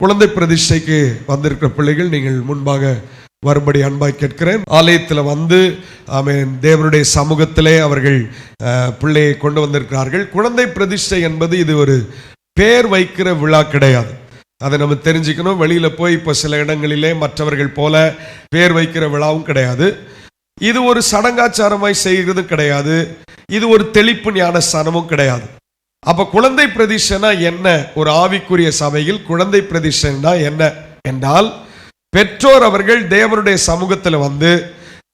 குழந்தை பிரதிஷ்டைக்கு வந்திருக்கிற பிள்ளைகள் நீங்கள் முன்பாக வரும்படி அன்பாய் கேட்கிறேன். ஆலயத்தில் வந்து ஆமென் தேவனுடைய சமூகத்திலே அவர்கள் பிள்ளையை கொண்டு வந்திருக்கிறார்கள். குழந்தை பிரதிஷ்டை என்பது இது ஒரு பேர் வைக்கிற விழா கிடையாது. அதை நம்ம தெரிஞ்சுக்கணும். வெளியில் போய் இப்போ சில இடங்களிலே மற்றவர்கள் போல பேர் வைக்கிற விழாவும் கிடையாது. இது ஒரு சடங்காச்சாரமாய் செய்கிறதும் கிடையாது. இது ஒரு தெளிப்பு ஞானஸ்தானமும் கிடையாது. அப்போ குழந்தை பிரதிஷ்டைனா என்ன? ஒரு ஆவிக்குரிய சபையில் குழந்தை பிரதிஷ்டைனா என்ன என்றால், பெற்றோர் அவர்கள் தேவனுடைய சமூகத்தில் வந்து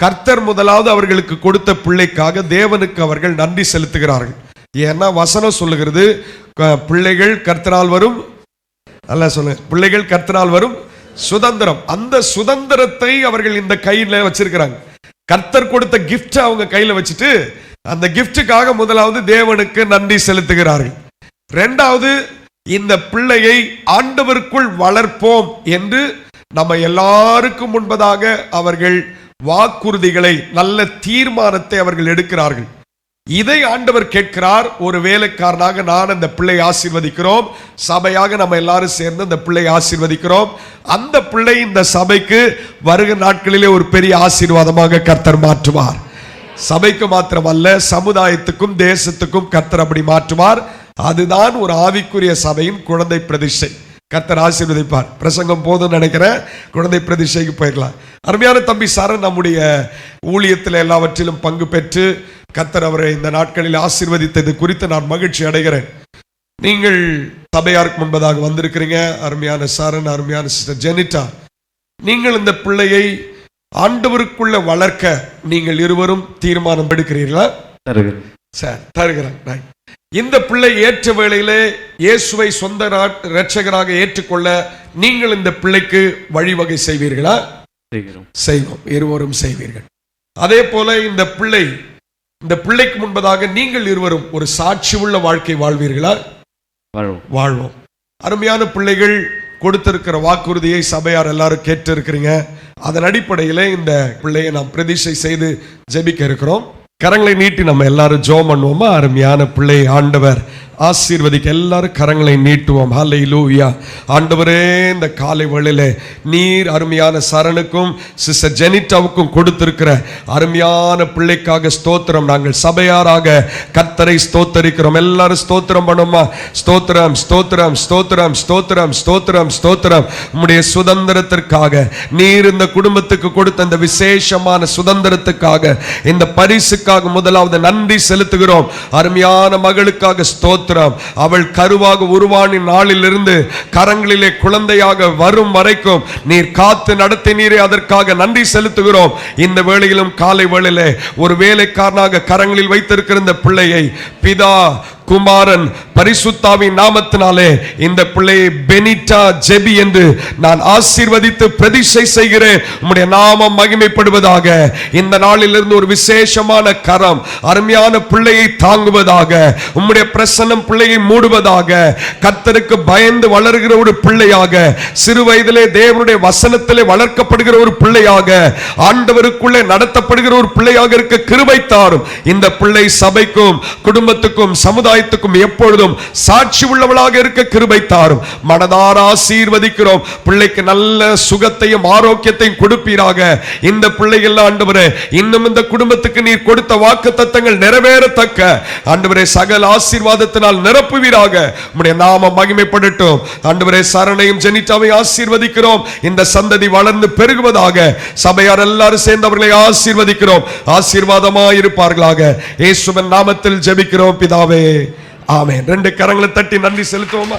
கர்த்தர் முதலாவது அவர்களுக்கு கொடுத்த பிள்ளைக்காக தேவனுக்கு அவர்கள் நன்றி செலுத்துகிறார்கள். ஏன்னா வசனம் சொல்லுகிறது, பிள்ளைகள் கர்த்தரால் வரும், அல்ல சொல்லுங்க, பிள்ளைகள் கர்த்தரால் வரும் சுதந்திரம். அந்த சுதந்திரத்தை அவர்கள் இந்த கையில வச்சிருக்கிறாங்க. கர்த்தர் கொடுத்த கிஃப்ட் அவங்க கையில வச்சுட்டு அந்த கிஃப்டுக்காக முதலாவது தேவனுக்கு நன்றி செலுத்துகிறார்கள். இரண்டாவது, இந்த பிள்ளையை ஆண்டவருக்குள் வளர்ப்போம் என்று நம்ம எல்லாருக்கும் முன்பதாக அவர்கள் வாக்குறுதிகளை, நல்ல தீர்மானத்தை அவர்கள் எடுக்கிறார்கள். இதை ஆண்டவர் கேட்கிறார். ஒரு வேலைக்காரனாக நான் அந்த பிள்ளை ஆசீர்வதிக்கிறோம், சபையாக நம்ம எல்லாரும் சேர்ந்து அந்த பிள்ளை ஆசீர்வதிக்கிறோம். அந்த பிள்ளை இந்த சபைக்கு வருகிற நாட்களிலே ஒரு பெரிய ஆசீர்வாதமாக கர்த்தர் மாற்றுவார். சபைக்கு மாத்திரமல்ல, சமுதாயத்துக்கும் தேசத்துக்கும் கர்த்தர் அப்படி மாற்றுவார். அதுதான் ஒரு ஆவிக்குரிய சபையின் குழந்தை பிரதிஷ்டை. கர்த்தர் ஆசீர்வதிப்பார். பிரசங்கம் போதும் நினைக்கிறேன், குழந்தை பிரதிஷ்டைக்கு போயிடலாம். அருமையான தம்பி சரண் நம்முடைய ஊழியத்தில் எல்லாவற்றிலும் பங்கு பெற்று கர்த்தர் அவரை இந்த நாட்களில் ஆசீர்வதித்தது குறித்து நான் மகிழ்ச்சி அடைகிறேன். நீங்கள் சபையாருக்கு முன்பதாக வந்திருக்கிறீங்க. அருமையான சரண், அருமையான சிஸ்டர் ஜெனிட்டா, நீங்கள் இந்த பிள்ளையை ஆண்டவருக்குள்ள வளர்க்க நீங்கள் இருவரும் தீர்மானம் எடுக்கிறீர்களா? தருகிறேன். இந்த பிள்ளை ஏற்ற வேளையிலே இயேசுவை சொந்த இரட்சகராக ஏற்றுக்கொள்ள நீங்கள் இந்த பிள்ளைக்கு வழிவகை செய்வீர்களா? செய்வோம், இருவரும் செய்வீர்கள். அதே போல இந்த பிள்ளைக்கு முன்பதாக நீங்கள் இருவரும் ஒரு சாட்சி உள்ள வாழ்க்கை வாழ்வீர்களா? வாழ்வோம். அருமையான பிள்ளைகள் கொடுத்திருக்கிற வாக்குறுதியை சபையார் எல்லாரும் கேட்டு இருக்கிறீங்க. அதன் அடிப்படையில் இந்த பிள்ளையை நாம் பிரதிஷ்டை செய்து ஜெபிக்க இருக்கிறோம். கரங்களை நீட்டி நம்ம எல்லாரும் ஜெபம் பண்ணுவோமா? அருமையான பிள்ளை ஆண்டவர் ஆசீர்வதிக்க எல்லாரும் கரங்களை நீட்டுவோம். ஹல்லேலூயா. ஆண்டவரே, இந்த காலை வேளையிலே நீர் அருமையான சரணுக்கும் சிஸ்டர் ஜெனிட்டாவுக்கும் கொடுத்திருக்கிற அருமையான பிள்ளைக்காக ஸ்தோத்திரம். நாங்கள் சபையாராக கர்த்தரை ஸ்தோத்தரிக்கிறோம். எல்லாரும் ஸ்தோத்திரம் பண்ணுமா? ஸ்தோத்திரம், ஸ்தோத்திரம், ஸ்தோத்திரம், ஸ்தோத்திரம், ஸ்தோத்திரம், ஸ்தோத்திரம். உம்முடைய சுதந்திரத்திற்காக, நீர் இந்த குடும்பத்துக்கு கொடுத்த இந்த விசேஷமான சுதந்திரத்துக்காக, இந்த பரிசுக்காக முதலாவது நன்றி செலுத்துகிறோம். அருமையான மகளுக்காக ஸ்தோத்திரம். அவள் கருவாக உருவான நாளிலிருந்து கரங்களிலே குழந்தையாக வரும் வரைக்கும் நீர் காத்து நடத்தினீரே, அதற்காக நன்றி செலுத்துகிறோம். இந்த வேளையிலும் காலை வேளையிலே ஒரு வேலைக்காரனாக கரங்களில் வைத்திருக்கிற இந்த பிள்ளையை பிதா, குமாரன், பரிசுத்தாவின் நாமத்தினாலே இந்த பிள்ளையை பெனிட்டா ஜெபி என்று நான் ஆசீர்வதித்து பிரதிஷ்டை செய்கிறேன். உம்முடைய நாமம் மகிமைப்படுவதாக. இந்த நாளிலிருந்து ஒரு விசேஷமான கரம் அருமையான பிள்ளையை தாங்குவதாக. உம்முடைய பிரசன்னம் பிள்ளையை மூடுவதாக. கர்த்தருக்கு பயந்து வளர்கிற ஒரு பிள்ளையாக, சிறு வயதிலே தேவனுடைய வசனத்திலே வளர்க்கப்படுகிற ஒரு பிள்ளையாக, ஆண்டவருக்குள்ளே நடத்தப்படுகிற ஒரு பிள்ளையாக இருக்க கிருபை தாரும். இந்த பிள்ளை சபைக்கும் குடும்பத்துக்கும் சமுதாயத்துக்கும் எப்பொழுதும் சாட்சி உள்ளவளாக இருக்க கிருபை தாரும். மனதார ஆசீர்வதிக்கிறோம். பிள்ளைக்கு நல்ல சுகத்தையும் ஆரோக்கியத்தையும் கொடுப்பீராக. இந்த பிள்ளைகள் ஆண்டவரே, இன்னும் இந்த குடும்பத்துக்கு நீர் கொடுத்த வாக்குத்தத்தங்கள் நிறைவேறத்தக்க ஆண்டவரே சகல ஆசீர்வாதத்தினால் நிரப்புவீராக. உம்முடைய நாமம் மகிமைப்படட்டும். ஆண்டவரே, சரணையும் ஜெனிட்டாவை ஆசீர்வதிக்கிறோம். இந்த சந்ததி வளர்ந்து பெருகுவதாக. சபையார் எல்லாரும் சேர்ந்து அவர்களை ஆசீர்வதிக்கிறோம். ஆசீர்வாதமாய் இருப்பார்களாக. இயேசுவின் நாமத்தில் ஜெபிக்கிறோம் பிதாவே, ஆமென். ரெண்டு கரங்களை தட்டி நன்றி செலுத்துவோமா?